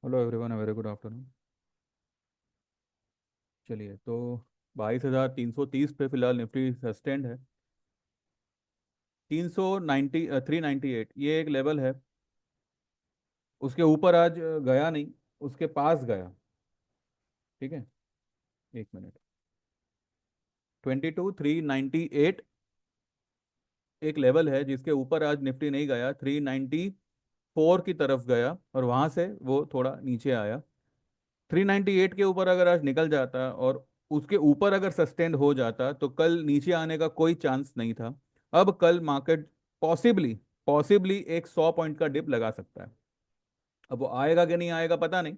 Hello everyone, very good afternoon. चलिए तो 22,330 पे फिलहाल निफ्टी सस्टेंड है। 390 398 ये एक लेवल है। उसके ऊपर आज गया नहीं, उसके पास गया। ठीक है, एक मिनट। 22,398 एक लेवल है जिसके ऊपर आज निफ्टी नहीं गया, 394 की तरफ गया और वहां से वो थोड़ा नीचे आया। 398 के ऊपर अगर आज निकल जाता और उसके ऊपर अगर सस्टेंड हो जाता तो कल नीचे आने का कोई चांस नहीं था। अब कल मार्केट पॉसिबली पॉसिबली एक 100 पॉइंट का डिप लगा सकता है। अब वो आएगा कि नहीं आएगा पता नहीं,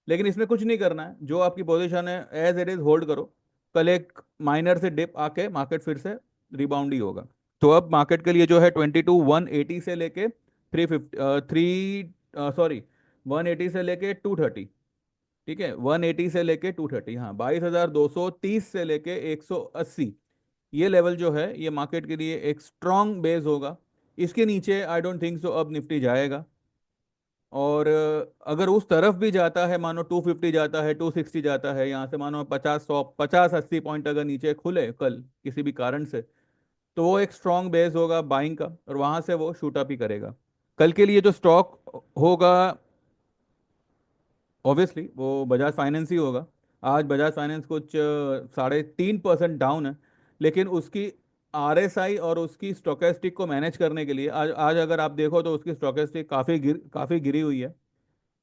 लेकिन इसमें कुछ नहीं करना है। जो आपकी पोजीशन है एज इट इज होल्ड करो। कल एक माइनर से डिप आके मार्केट फिर से रिबाउंड ही होगा। तो अब मार्केट के लिए जो है 22,180 से लेके 350 थ्री सॉरी 180 से लेके 230। ठीक है, 180 से लेके 230, हाँ 22,230 से लेके 180। ये लेवल जो है ये मार्केट के लिए एक स्ट्रांग बेस होगा। इसके नीचे आई डोंट थिंक सो अब निफ्टी जाएगा। और अगर उस तरफ भी जाता है, मानो 250 जाता है, 260 जाता है, यहाँ से मानो 50 100 50 80 पॉइंट अगर नीचे खुले कल किसी भी कारण से, तो वो एक स्ट्रांग बेस होगा बाइंग का और वहां से वो शूट अप ही करेगा। कल के लिए जो स्टॉक होगा ऑब्वियसली वो बजाज फाइनेंस ही होगा। आज बजाज फाइनेंस कुछ 3.5% डाउन है, लेकिन उसकी आरएसआई और उसकी स्टोकेस्टिक को मैनेज करने के लिए आज आज अगर आप देखो तो उसकी स्टोकेस्टिक काफ़ी गिरी हुई है।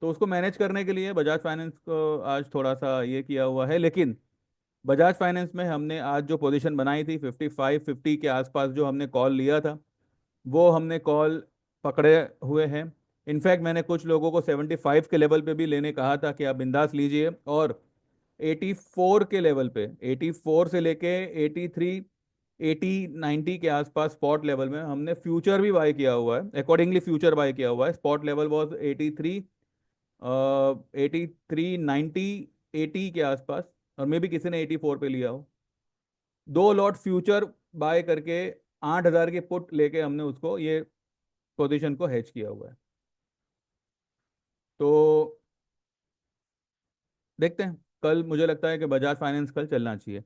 तो उसको मैनेज करने के लिए बजाज फाइनेंस को आज थोड़ा सा ये किया हुआ है। लेकिन बजाज फाइनेंस में हमने आज जो पोजीशन बनाई थी 55 50 के आसपास जो हमने कॉल लिया था, वो हमने कॉल पकड़े हुए हैं। इनफैक्ट मैंने कुछ लोगों को 75 के लेवल पे भी लेने कहा था कि आप बिंदास लीजिए। और 84 के लेवल पे, 84 से लेके 83 80 90 के आसपास स्पॉट लेवल में हमने फ्यूचर भी बाय किया हुआ है। अकॉर्डिंगली फ्यूचर बाय किया हुआ है। स्पॉट लेवल वॉज 83, 83 90 80 के आसपास। और मे भी किसी ने 84 पे लिया हो। दो लॉट फ्यूचर बाय करके 8,000 के पुट लेके हमने उसको ये पोजीशन को हेज किया हुआ है। तो देखते हैं। कल मुझे लगता है कि बजाज फाइनेंस कल चलना चाहिए।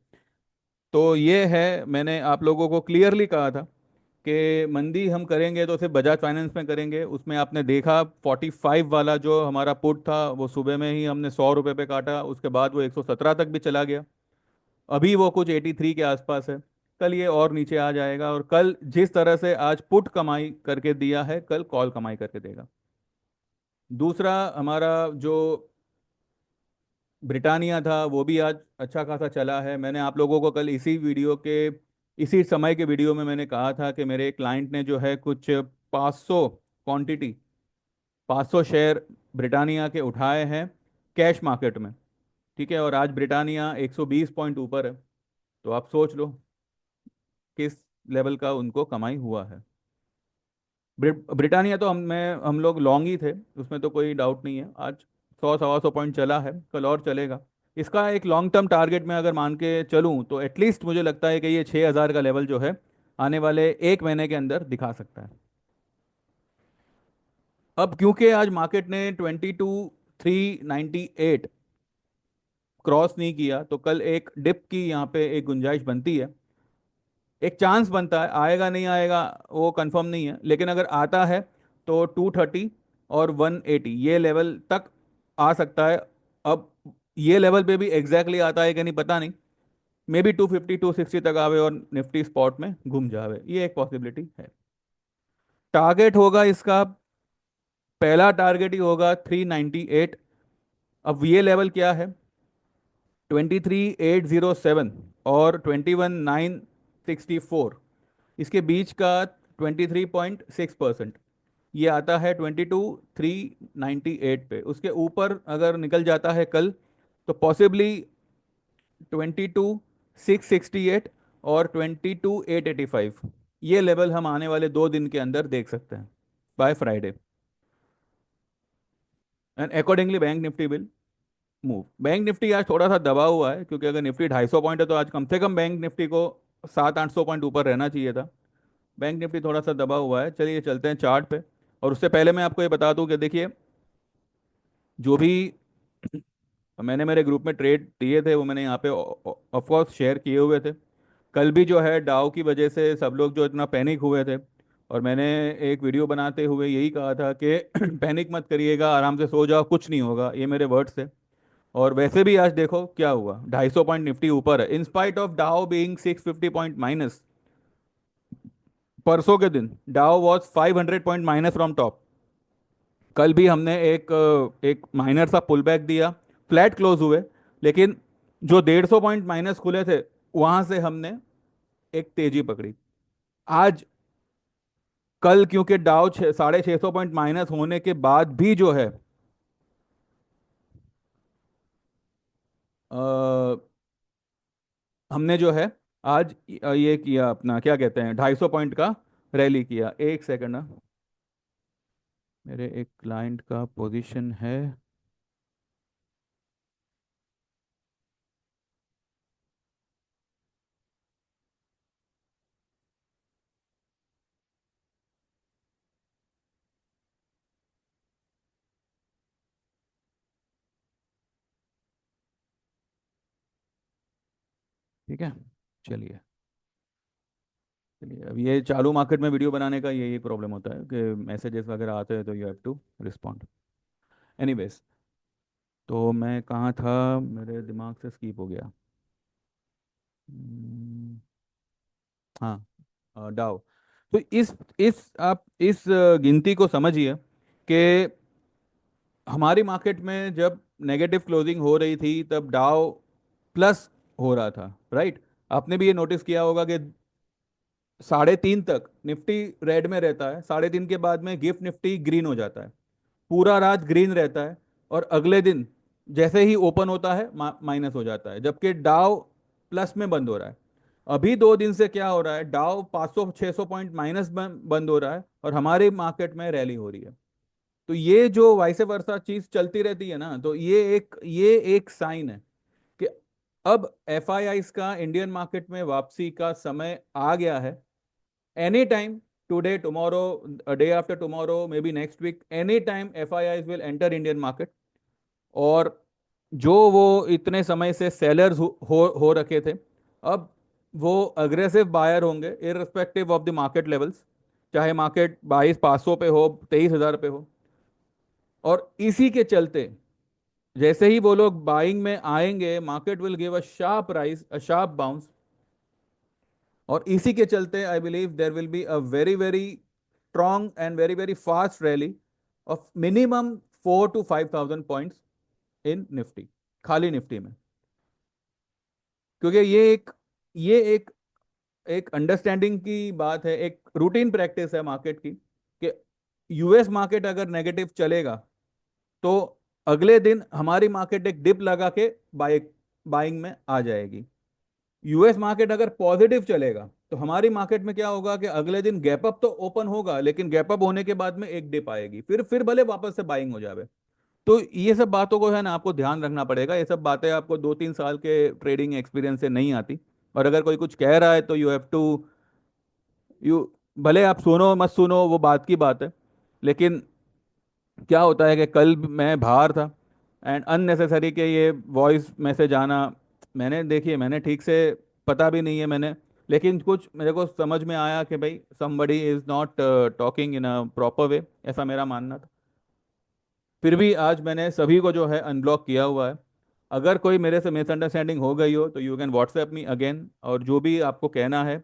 तो ये है, मैंने आप लोगों को क्लियरली कहा था कि मंदी हम करेंगे तो सिर्फ बजाज फाइनेंस में करेंगे। उसमें आपने देखा 45 वाला जो हमारा पुट था वो सुबह में ही हमने 100 रुपये पे काटा, उसके बाद वो 117 तक भी चला गया। अभी वो कुछ 83 के आसपास है। कल ये और नीचे आ जाएगा और कल जिस तरह से आज पुट कमाई करके दिया है कल कॉल कमाई करके देगा। दूसरा हमारा जो ब्रिटानिया था वो भी आज अच्छा खासा चला है। मैंने आप लोगों को कल इसी समय के वीडियो में मैंने कहा था कि मेरे क्लाइंट ने जो है कुछ 500 क्वांटिटी 500 शेयर ब्रिटानिया के उठाए हैं कैश मार्केट में। ठीक है, और आज ब्रिटानिया 120 पॉइंट ऊपर है। तो आप सोच लो किस लेवल का उनको कमाई हुआ है। ब्रिटानिया तो हम लोग लॉन्ग ही थे, उसमें तो कोई डाउट नहीं है। आज 100 125 पॉइंट चला है, कल और चलेगा। इसका एक लॉन्ग टर्म टारगेट में अगर मान के चलूं तो एटलीस्ट मुझे लगता है कि ये 6,000 का लेवल जो है आने वाले एक महीने के अंदर दिखा सकता है। अब क्योंकि आज मार्केट ने 22,398 क्रॉस नहीं किया तो कल एक डिप की यहाँ पे एक गुंजाइश बनती है। एक चांस बनता है, आएगा नहीं आएगा वो कंफर्म नहीं है, लेकिन अगर आता है तो 230 और 180 ये लेवल तक आ सकता है। अब ये लेवल पे भी एग्जैक्टली आता है कि नहीं पता नहीं। मे बी 250 260 तक आवे और निफ्टी स्पॉट में घूम जावे, ये एक पॉसिबिलिटी है। टारगेट होगा इसका, पहला टारगेट ही होगा 398। अब ये लेवल क्या है, 23,807 और 21,964, इसके बीच का 23.6% ये आता है 22,398 पे। उसके ऊपर अगर निकल जाता है कल तो पॉसिबली 22,668 और 22,885 ये लेवल हम आने वाले 2 दिन के अंदर देख सकते हैं by Friday. And accordingly bank Nifty will move. Bank Nifty आज थोड़ा सा दबा हुआ है क्योंकि अगर निफ्टी 250 पॉइंट है तो आज कम से कम बैंक निफ्टी को 700 800 पॉइंट ऊपर रहना चाहिए था। बैंक निफ्टी थोड़ा सा दबा हुआ है। चलिए चलते हैं चार्ट पे। और उससे पहले मैं आपको ये बता दूं कि देखिए जो भी मैंने मेरे ग्रुप में ट्रेड दिए थे वो मैंने यहाँ पे ऑफ कोर्स शेयर किए हुए थे। कल भी जो है डाउ की वजह से सब लोग जो इतना पैनिक हुए थे, और मैंने एक वीडियो बनाते हुए यही कहा था कि पैनिक मत करिएगा, आराम से सो जाओ, कुछ नहीं होगा, ये मेरे वर्ड्स थे। और वैसे भी आज देखो क्या हुआ, 250 पॉइंट निफ्टी ऊपर है इन स्पाइट ऑफ डाउ बीइंग 650 पॉइंट माइनस। परसों के दिन डाउ was 500 point minus from top. कल भी हमने एक माइनर सा पुल बैक दिया, फ्लैट क्लोज हुए, लेकिन जो 150 पॉइंट माइनस खुले थे वहां से हमने एक तेजी पकड़ी। आज कल क्योंकि डाउ 650 पॉइंट माइनस होने के बाद भी जो है अ, हमने जो है आज ये किया, अपना क्या कहते हैं, 250 पॉइंट का रैली किया। एक सेकंड ना, मेरे एक क्लाइंट का पोजीशन है। ठीक है, चलिए। चलिए, अब ये चालू मार्केट में वीडियो बनाने का यही प्रॉब्लम होता है कि मैसेजेस वगैरह आते हैं तो you have to respond. Anyways, तो मैं कहाँ था, मेरे दिमाग से स्किप हो गया। हम्म, हाँ, डाउ। तो इस आप इस गिनती को समझिए कि हमारी मार्केट में जब नेगेटिव क्लोजिंग हो रही थी तब डाउ प्लस हो रहा था, राइट। आपने भी ये नोटिस किया होगा कि 3:30 तक निफ्टी रेड में रहता है, 3:30 के बाद में गिफ्ट निफ्टी ग्रीन हो जाता है, पूरा रात ग्रीन रहता है, और अगले दिन जैसे ही ओपन होता है माइनस हो जाता है, जबकि डाउ प्लस में बंद हो रहा है। अभी 2 दिन से क्या हो रहा है, डाउ 500 600 पॉइंट माइनस बंद हो रहा है और हमारी मार्केट में रैली हो रही है। तो ये जो वाइस वर्सा चीज चलती रहती है ना, तो ये एक साइन है कि अब एफआईआईज का इंडियन मार्केट में वापसी का समय आ गया है। Any time, today, tomorrow, day after tomorrow, maybe next week, any time FIIs will enter Indian market. और जो वो इतने समय से सेलर्स हो रखे थे, अब वो अग्रेसिव बायर होंगे irrespective of the market levels, चाहे मार्केट 22,500 पे हो, 23,000 पे हो। और इसी के चलते जैसे ही वो लोग बाइंग में आएंगे, market will give a sharp rise, a sharp bounce. और इसी के चलते I believe there will be a very very strong and very very fast rally of minimum 4 to 5,000 points in Nifty, खाली निफ्टी में। क्योंकि ये एक एक अंडरस्टैंडिंग की बात है, एक रूटीन प्रैक्टिस है मार्केट की, कि यूएस मार्केट अगर नेगेटिव चलेगा तो अगले दिन हमारी मार्केट एक डिप लगा के बाइंग में आ जाएगी। यूएस मार्केट अगर पॉजिटिव चलेगा तो हमारी मार्केट में क्या होगा कि अगले दिन गैप अप तो ओपन होगा, लेकिन गैप अप होने के बाद में एक डिप आएगी, फिर भले वापस से बाइंग हो जाए। तो ये सब बातों को है ना, आपको ध्यान रखना पड़ेगा। ये सब बातें आपको 2-3 साल के ट्रेडिंग एक्सपीरियंस से नहीं आती। और अगर कोई कुछ कह रहा है तो यू भले आप सुनो मत सुनो, वो बात की बात है। लेकिन क्या होता है कि कल मैं बाहर था एंड अननेसेसरी के ये वॉइस मैसेज आना, मैंने देखिए, मैंने ठीक से पता भी नहीं है मैंने, लेकिन कुछ मेरे को समझ में आया कि भाई somebody is not talking in a proper way, ऐसा मेरा मानना था। फिर भी आज मैंने सभी को जो है अनब्लॉक किया हुआ है। अगर कोई मेरे से मिसअंडरस्टैंडिंग हो गई हो तो you can WhatsApp me again, और जो भी आपको कहना है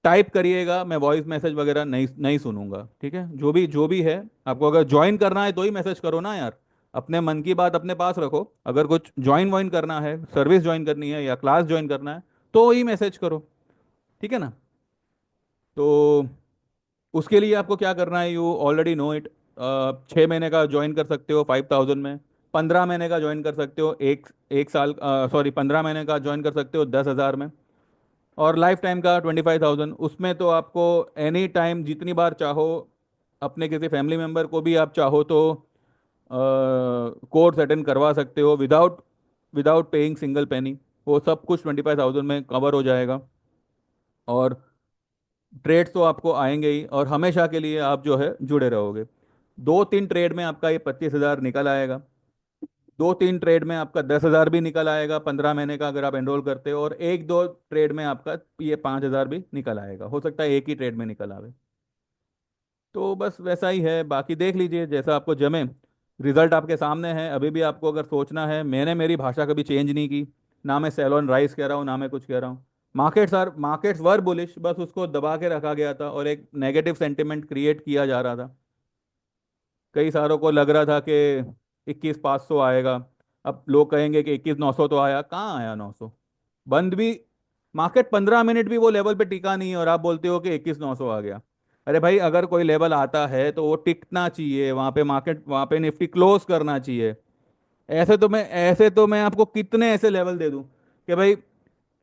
टाइप करिएगा, मैं वॉइस मैसेज वगैरह नहीं नहीं सुनूंगा, ठीक है। जो भी है, आपको अगर ज्वाइन करना है तो ही मैसेज करो ना यार, अपने मन की बात अपने पास रखो। अगर कुछ ज्वाइन वाइन करना है, सर्विस ज्वाइन करनी है या क्लास ज्वाइन करना है, तो ही मैसेज करो, ठीक है ना। तो उसके लिए आपको क्या करना है, यू ऑलरेडी नो इट। 6 महीने का ज्वाइन कर सकते हो 5,000 में, 15 महीने का ज्वाइन कर सकते हो एक एक साल, सॉरी 15 महीने का ज्वाइन कर सकते हो 10,000 में, और लाइफ टाइम का 25,000। उसमें तो आपको एनी टाइम जितनी बार चाहो, अपने किसी फैमिली मेम्बर को भी आप चाहो तो कोर्स अटेंड करवा सकते हो without without paying single penny. वो सब कुछ 25,000 में कवर हो जाएगा। और ट्रेड्स तो आपको आएंगे ही, और हमेशा के लिए आप जो है जुड़े रहोगे। 2-3 ट्रेड में आपका ये 25,000 निकल आएगा। 2-3 ट्रेड में आपका 10,000 भी निकल आएगा 15 महीने का, अगर आप एनरोल करते हो, और 1-2 ट्रेड में आपका ये 5,000 भी निकल आएगा, हो सकता है एक ही ट्रेड में निकल आवे। तो बस वैसा ही है, बाकी देख लीजिए जैसा आपको जमे। रिजल्ट आपके सामने है, अभी भी आपको अगर सोचना है, मैंने मेरी भाषा कभी चेंज नहीं की। ना मैं सेल ऑन राइस कह रहा हूँ, ना मैं कुछ कह रहा हूँ। मार्केट्स वर बुलिश, बस उसको दबा के रखा गया था और एक नेगेटिव सेंटिमेंट क्रिएट किया जा रहा था। कई सारों को लग रहा था कि 21,500 आएगा। अब लोग कहेंगे कि 21,900 तो आया, कहाँ आया 900? बंद भी, मार्केट 15 मिनट भी वो लेवल पे टिका नहीं है और आप बोलते हो कि 21,900 आ गया। अरे भाई, अगर कोई लेवल आता है तो वो टिकना चाहिए वहां पे, मार्केट वहां पे निफ्टी क्लोज करना चाहिए। ऐसे तो मैं आपको कितने ऐसे लेवल दे दूं कि भाई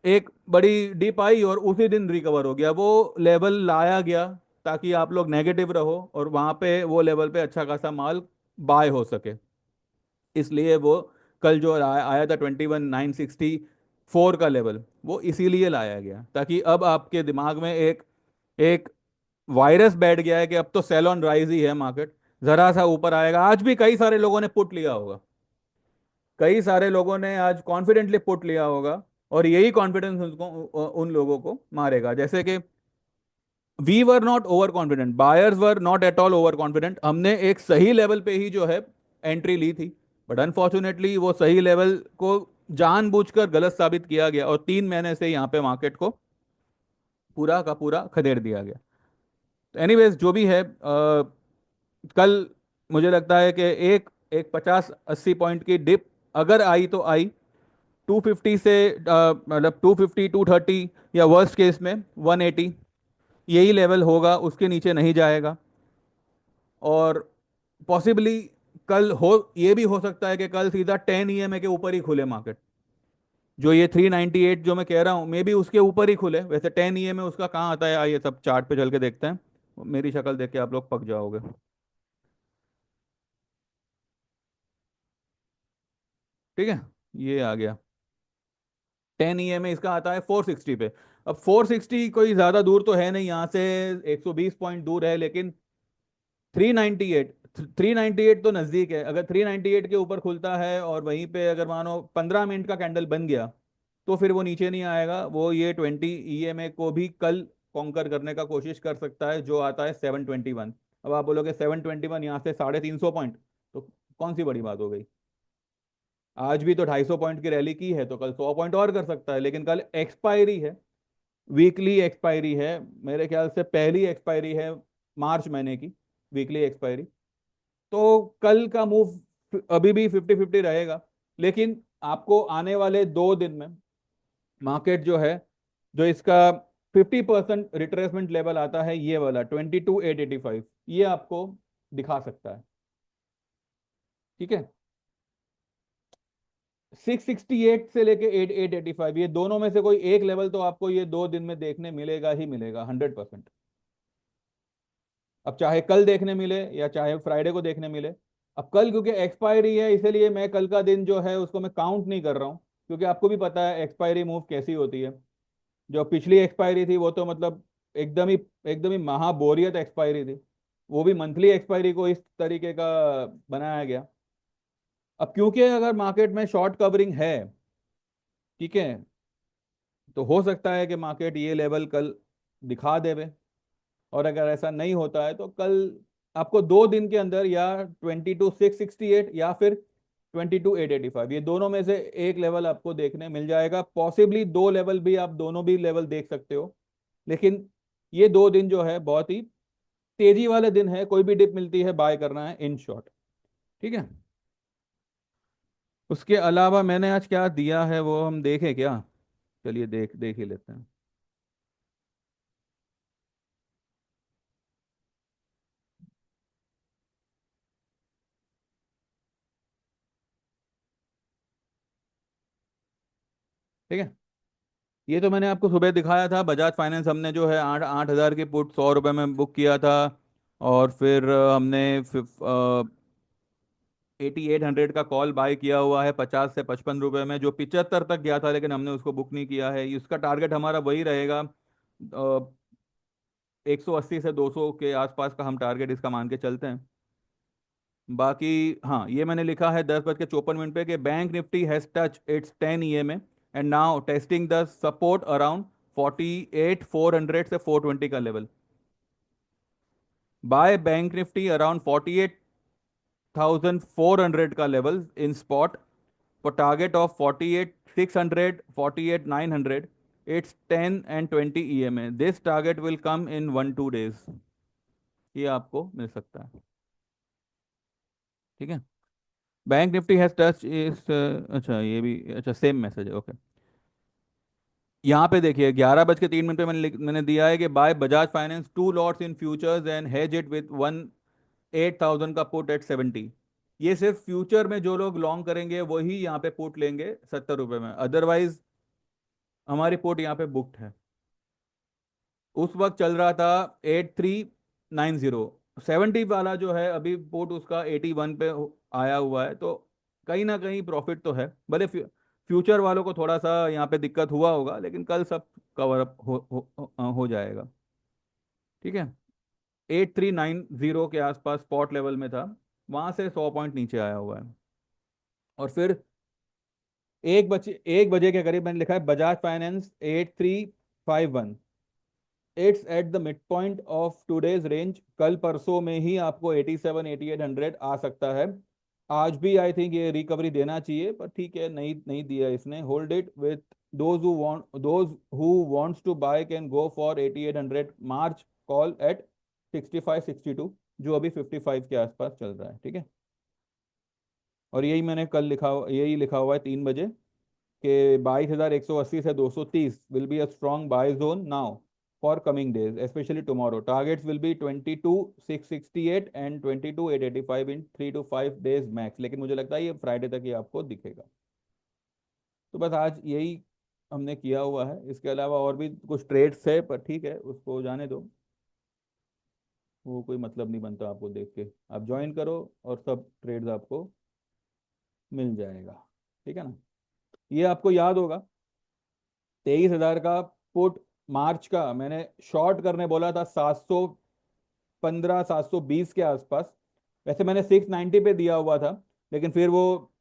एक बड़ी डिप आई और उसी दिन रिकवर हो गया, वो लेवल लाया गया ताकि आप लोग नेगेटिव रहो और वहां पे वो लेवल पे अच्छा खासा माल बाय हो सके। इसलिए वो कल जो आया था 21,964 का लेवल, वो इसीलिए लाया गया ताकि अब आपके दिमाग में एक एक वायरस बैठ गया है कि अब तो सेल ऑन राइज ही है मार्केट, जरा सा ऊपर आएगा। आज भी कई सारे लोगों ने पुट लिया होगा, कई सारे लोगों ने आज कॉन्फिडेंटली पुट लिया होगा, और यही कॉन्फिडेंस उनको उन लोगों को मारेगा। जैसे कि we were not over confident, buyers were not at all over confident, हमने एक सही लेवल पे ही जो है एंट्री ली थी, बट अनफॉर्चुनेटली वो सही लेवल को जानबूझकर गलत साबित किया गया और 3 महीने से यहाँ पे मार्केट को पूरा का पूरा खदेड़ दिया गया। तो एनीवेज जो भी है, कल मुझे लगता है कि एक एक 50-80 पॉइंट की डिप अगर आई तो आई। 250 से मतलब 250-230, या वर्स्ट केस में 180, यही लेवल होगा, उसके नीचे नहीं जाएगा। और पॉसिबली कल हो, ये भी हो सकता है कि कल सीधा 10 EMA के ऊपर ही खुले मार्केट। जो ये 398 जो मैं कह रहा हूँ, मे बी उसके ऊपर ही खुले। वैसे 10 EMA उसका कहाँ आता है, आइए सब चार्ट पे चल के देखते हैं। मेरी शक्ल देख के आप लोग पक जाओगे। ठीक है, ये आ गया। 10 EMA इसका आता है 460 पे। अब 460 कोई ज्यादा दूर तो है नहीं यहाँ से, 120 पॉइंट दूर है, लेकिन 398, 398 तो नजदीक है। अगर 398 के ऊपर खुलता है और वहीं पे अगर मानो 15 मिनट का कैंडल बन गया, तो फिर वो नीचे नहीं आएगा, वो ये 20 EMA को भी कल कॉन्कर करने का कोशिश कर सकता है, जो आता है 721। अब आप बोलोगे 721 यहाँ से 350 पॉइंट, तो कौन सी बड़ी बात हो गई? आज भी तो 250 पॉइंट की रैली की है, तो कल 100 पॉइंट और कर सकता है, लेकिन कल एक्सपायरी है, वीकली एक्सपायरी है। मेरे ख्याल से पहली एक्सपायरी है मार्च महीने की, वीकली एक्सपायरी। तो कल का मूव अभी भी 50-50 रहेगा, लेकिन आपको आने वाले 2 दिन में मार्केट जो है, जो इसका 50% रिट्रेसमेंट लेवल आता है, ये वाला 22,885, ये आपको दिखा सकता है। ठीक है, 668 से लेके 8,885, ये दोनों में से कोई एक लेवल तो आपको ये 2 दिन में देखने मिलेगा ही मिलेगा, 100%। अब चाहे कल देखने मिले या चाहे फ्राइडे को देखने मिले। अब कल क्योंकि एक्सपायरी है, इसलिए मैं कल का दिन जो है उसको मैं काउंट नहीं कर रहा हूँ, क्योंकि आपको भी पता है एक्सपायरी मूव कैसी होती है। जो पिछली एक्सपायरी थी वो तो मतलब एकदम ही एकदम ही महा बोरियत एक्सपायरी थी, वो भी मंथली एक्सपायरी को इस तरीके का बनाया गया। अब क्योंकि अगर मार्केट में शॉर्ट कवरिंग है, ठीक है, तो हो सकता है कि मार्केट ये लेवल कल दिखा देवे। और अगर ऐसा नहीं होता है तो कल आपको 2 दिन के अंदर या 22,668 या फिर 22,885, ये दोनों में से एक लेवल आपको देखने मिल जाएगा। पॉसिबली 2 लेवल भी, आप दोनों भी लेवल देख सकते हो, लेकिन ये 2 दिन जो है बहुत ही तेजी वाले दिन है, कोई भी डिप मिलती है बाय करना है इन शॉर्ट। ठीक है, उसके अलावा मैंने आज क्या दिया है वो हम देखें क्या? चलिए देख देख ही लेते हैं। ठीक है, ये तो मैंने आपको सुबह दिखाया था, बजाज फाइनेंस हमने जो है 8,000 की पुट 100 रुपये में बुक किया था। और फिर हमने 8,800 का कॉल बाय किया हुआ है 50 से 55 रुपये में, जो 75 तक गया था, लेकिन हमने उसको बुक नहीं किया है। इसका टारगेट हमारा वही रहेगा, 180 से 200 के आसपास का हम टारगेट इसका मान के चलते हैं। बाकी हाँ, ये मैंने लिखा है 10:54 पे कि bank Nifty has touch it's 10 EMA and now testing the support around 48,400 से 420 का level. By bank Nifty around 48,400 का level in spot for target of 48,600, 48,900. It's 10 and 20 EMA. This target will come in 1-2 days. ये आपको मिल सकता है। ठीक है। Bank Nifty has touch इस अच्छा, ये भी अच्छा सेम मैसेज है, ओके। यहाँ पे देखिए 11:03 पे मैंने दिया है कि buy Bajaj Finance 2 lots in futures and hedge it with 8,000 का पुट एट 70। ये सिर्फ फ्यूचर में जो लोग लॉन्ग करेंगे वही यहाँ पे पुट लेंगे 70 रुपए में, अदरवाइज हमारी पुट यहाँ पे बुकड है। उस वक्त चल रहा था 8390। 70 वाला जो है अभी पुट उसका 81 पे आया हुआ है, तो कहीं ना कहीं प्रॉफिट तो है, भले फ्यूचर वालों को थोड़ा सा यहाँ पे दिक्कत हुआ होगा, लेकिन कल सब कवर अप हो जाएगा। ठीक है। 8390 के आसपास स्पॉट लेवल में था, वहां से 100 पॉइंट नीचे आया हुआ है। और फिर 1 बजे के करीब मैंने लिखा है Bajaj finance 8351। It's at the mid point of today's range. कल परसों में ही आपको 87 8800 आ सकता है। आज भी आई थिंक ये रिकवरी देना चाहिए, पर ठीक है, नहीं नहीं दिया इसने। Hold it with those who wants to buy can go for 8800 March call at 65 62, जो अभी 55 के आसपास चल रहा है। ठीक है। और यही मैंने कल यही लिखा हुआ है 3 बजे कि 22,180 से 230 will be a strong bye zone now for coming days, specially tomorrow. Targets will be 22,668 and 22,885 in 3 to 5 days max, लेकिन मुझे लगता है ये फ्राइडे तक ही आपको दिखेगा। तो बस आज यही हमने किया हुआ है। इसके अलावा और भी कुछ ट्रेड्स है, पर ठीक है, उसको जाने दो, वो कोई मतलब नहीं बनता आपको देख के। आप ज्वाइन करो और सब ट्रेड्स आपको मिल जाएगा। ठीक है ना। ये आपको याद होगा 23,000 का पुट मार्च का मैंने शॉर्ट करने बोला था 715 720 के आसपास। वैसे मैंने 690 पे दिया हुआ था, लेकिन फिर वो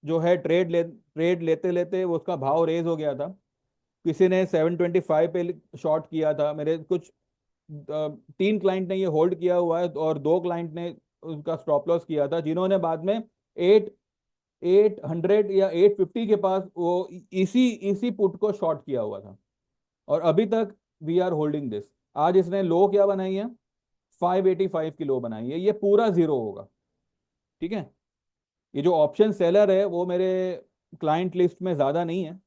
जो है ट्रेड लेते लेते वो उसका भाव रेज हो गया था। किसी ने 725 पे शॉर्ट किया था। मेरे कुछ 3 क्लाइंट ने ये होल्ड किया हुआ है, और 2 क्लाइंट ने उसका स्टॉप लॉस किया था, जिन्होंने बाद में 800 या 850 के पास वो इसी इसी पुट को शॉर्ट किया हुआ था। और अभी तक वी आर होल्डिंग दिस। आज इसने लो क्या बनाई है, 585 की लो बनाई है, ये पूरा जीरो होगा। ठीक है। ये जो ऑप्शन सेलर है वो मेरे क्लाइंट लिस्ट में ज्यादा नहीं है,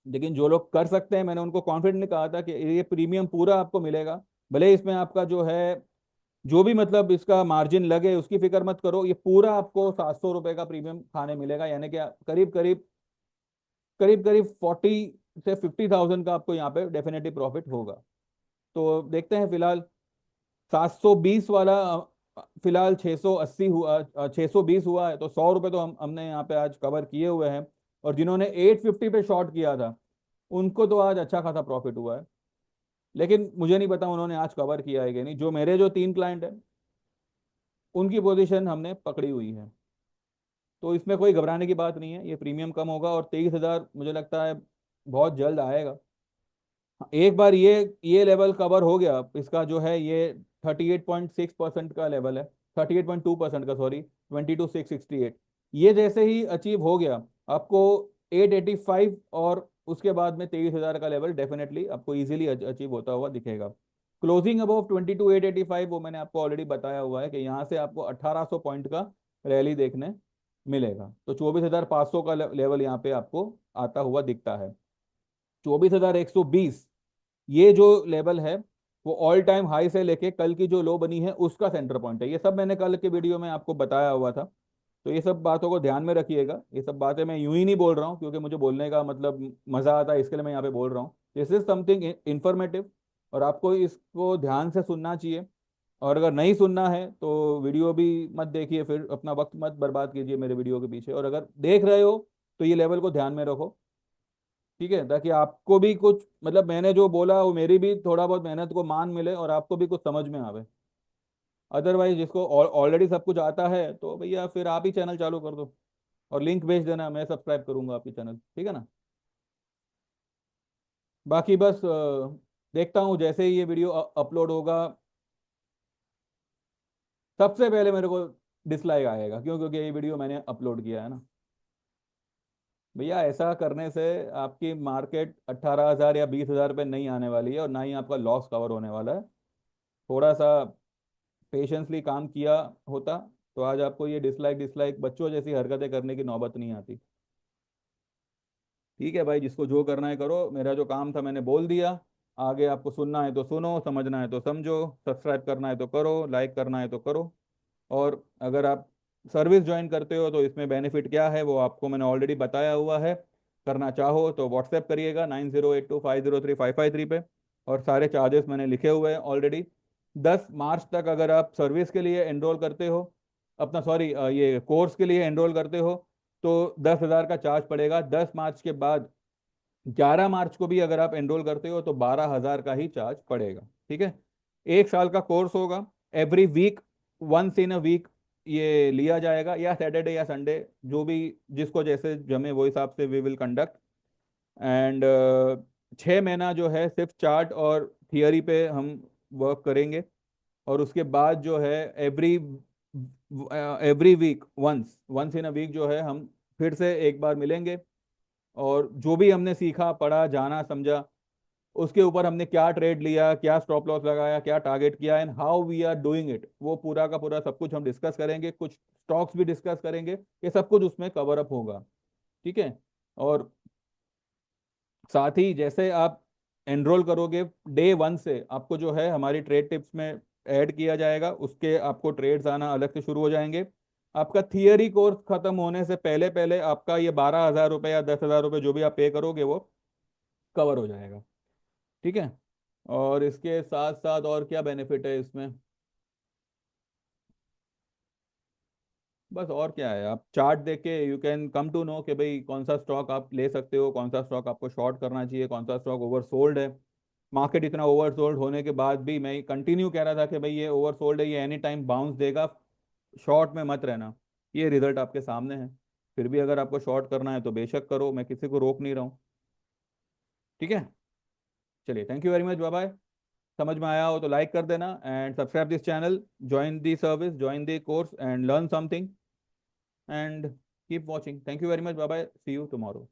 लेकिन जो लोग कर सकते हैं मैंने उनको कॉन्फिडेंटली कहा था कि ये प्रीमियम पूरा आपको मिलेगा। भले इसमें आपका जो है जो भी मतलब इसका मार्जिन लगे उसकी फिक्र मत करो, ये पूरा आपको 700 रुपए का प्रीमियम खाने मिलेगा, यानी कि करीब करीब 40 से 50,000 का आपको यहाँ पे डेफिनेटली प्रॉफिट होगा। तो देखते हैं। फिलहाल 720 वाला फिलहाल 680 हुआ, 620 हुआ है, तो 100 रुपए तो हमने यहाँ पे आज कवर किए हुए हैं। और जिन्होंने 850 पे शॉर्ट किया था उनको तो आज अच्छा खासा प्रॉफिट हुआ है, लेकिन मुझे नहीं पता उन्होंने आज कवर किया है कि नहीं। जो मेरे जो 3 क्लाइंट है उनकी पोजीशन हमने पकड़ी हुई है, तो इसमें कोई घबराने की बात नहीं है। ये प्रीमियम कम होगा और 23,000 मुझे लगता है बहुत जल्द आएगा। एक बार ये लेवल कवर हो गया इसका जो है, ये 38.6% का लेवल है, 38.2% का, सॉरी, 22,668। ये जैसे ही अचीव हो गया आपको 885, और उसके बाद में 23,000 का लेवल डेफिनेटली आपको इजीली अचीव होता हुआ दिखेगा। क्लोजिंग अबव 22,885 वो मैंने आपको ऑलरेडी बताया हुआ है कि यहाँ से आपको 1,800 पॉइंट का रैली देखने मिलेगा। तो 24,500 का लेवल यहाँ पे आपको आता हुआ दिखता है। 24,120 ये जो लेवल है वो ऑल टाइम हाई से लेके कल की जो लो बनी है उसका सेंटर पॉइंट है। ये सब मैंने कल के वीडियो में आपको बताया हुआ था, तो ये सब बातों को ध्यान में रखिएगा। ये सब बातें मैं यूं ही नहीं बोल रहा हूँ क्योंकि मुझे बोलने का मतलब मजा आता है, इसके लिए मैं यहाँ पे बोल रहा हूँ। दिस इज समथिंग इंफॉर्मेटिव, और आपको इसको ध्यान से सुनना चाहिए। और अगर नहीं सुनना है तो वीडियो भी मत देखिए, फिर अपना वक्त मत बर्बाद कीजिए मेरे वीडियो के पीछे। और अगर देख रहे हो तो ये लेवल को ध्यान में रखो। ठीक है, ताकि आपको भी कुछ मतलब मैंने जो बोला वो मेरी भी थोड़ा बहुत मेहनत को मान मिले और आपको भी कुछ समझ में आवे। अदरवाइज जिसको ऑलरेडी सब कुछ आता है तो भैया फिर आप ही चैनल चालू कर दो और लिंक भेज देना, मैं सब्सक्राइब करूंगा आपकी चैनल, ठीक है ना। बाकी बस देखता हूँ जैसे ही ये वीडियो अपलोड होगा, सबसे पहले मेरे को डिसलाइक आएगा, क्यों? क्योंकि ये वीडियो मैंने अपलोड किया है ना। भैया ऐसा करने से आपकी मार्केट 18,000 या 20,000 पे नहीं आने वाली है, और ना ही आपका लॉस कवर होने वाला है। थोड़ा सा पेशेंसली काम किया होता तो आज आपको ये डिसलाइक डिसलाइक बच्चों जैसी हरकतें करने की नौबत नहीं आती। ठीक है भाई, जिसको जो करना है करो, मेरा जो काम था मैंने बोल दिया। आगे आपको सुनना है तो सुनो, समझना है तो समझो, सब्सक्राइब करना है तो करो, लाइक करना है तो करो। और अगर आप सर्विस ज्वाइन करते हो तो इसमें बेनिफिट क्या है वो आपको मैंने ऑलरेडी बताया हुआ है। करना चाहो तो व्हाट्सएप करिएगा 9082503553 पे, और सारे चार्जेस मैंने लिखे हुए हैं ऑलरेडी। 10 मार्च तक अगर आप सर्विस के लिए एनरोल करते हो, अपना सॉरी ये कोर्स के लिए एनरोल करते हो, तो 10,000 का चार्ज पड़ेगा। 10 मार्च के बाद 11 मार्च को भी अगर आप एनरोल करते हो तो 12,000 का ही चार्ज पड़ेगा। ठीक है, 1 साल का कोर्स होगा। Every week, once in a week ये लिया जाएगा, या सैटरडे या संडे, जो भी जिसको जैसे जमे वो हिसाब से वी विल कंडक्ट। एंड 6 महीना जो है सिर्फ चार्ट और थियरी पे हम वर्क करेंगे। और उसके बाद जो है every every week, once once in a week जो है हम फिर से एक बार मिलेंगे, और जो भी हमने सीखा पढ़ा जाना समझा, उसके ऊपर हमने क्या ट्रेड लिया, क्या स्टॉप लॉस लगाया, क्या टारगेट किया, and how we are doing it, वो पूरा का पूरा सब कुछ हम डिस्कस करेंगे। कुछ स्टॉक्स भी डिस्कस करेंगे, ये सब कुछ उसमें कवर अप होगा। ठीक है। और साथ ही जैसे आप एनरोल करोगे, डे 1 से आपको जो है हमारी ट्रेड टिप्स में ऐड किया जाएगा, उसके आपको ट्रेड्स आना अलग से शुरू हो जाएंगे। आपका थियरी कोर्स खत्म होने से पहले पहले आपका ये 12,000 रुपये या 10,000 रुपये जो भी आप पे करोगे वो कवर हो जाएगा। ठीक है। और इसके साथ साथ और क्या बेनिफिट है इसमें? बस और क्या है, आप चार्ट देख के you can come to know कि भाई कौन सा स्टॉक आप ले सकते हो, कौन सा स्टॉक आपको शॉर्ट करना चाहिए, कौन सा स्टॉक ओवरसोल्ड है। मार्केट इतना ओवरसोल्ड होने के बाद भी मैं कंटिन्यू कह रहा था कि भाई ये ओवरसोल्ड है, ये एनी टाइम बाउंस देगा, शॉर्ट में मत रहना। ये रिजल्ट आपके सामने है। फिर भी अगर आपको शॉर्ट करना है तो बेशक करो, मैं किसी को रोक नहीं रहा हूँ। ठीक है। चलिए, thank you very much, bye bye. समझ में आया हो तो लाइक कर देना, and subscribe this channel, join the service, join the course, and learn something, and keep watching. Thank you very much, bye bye, see you tomorrow.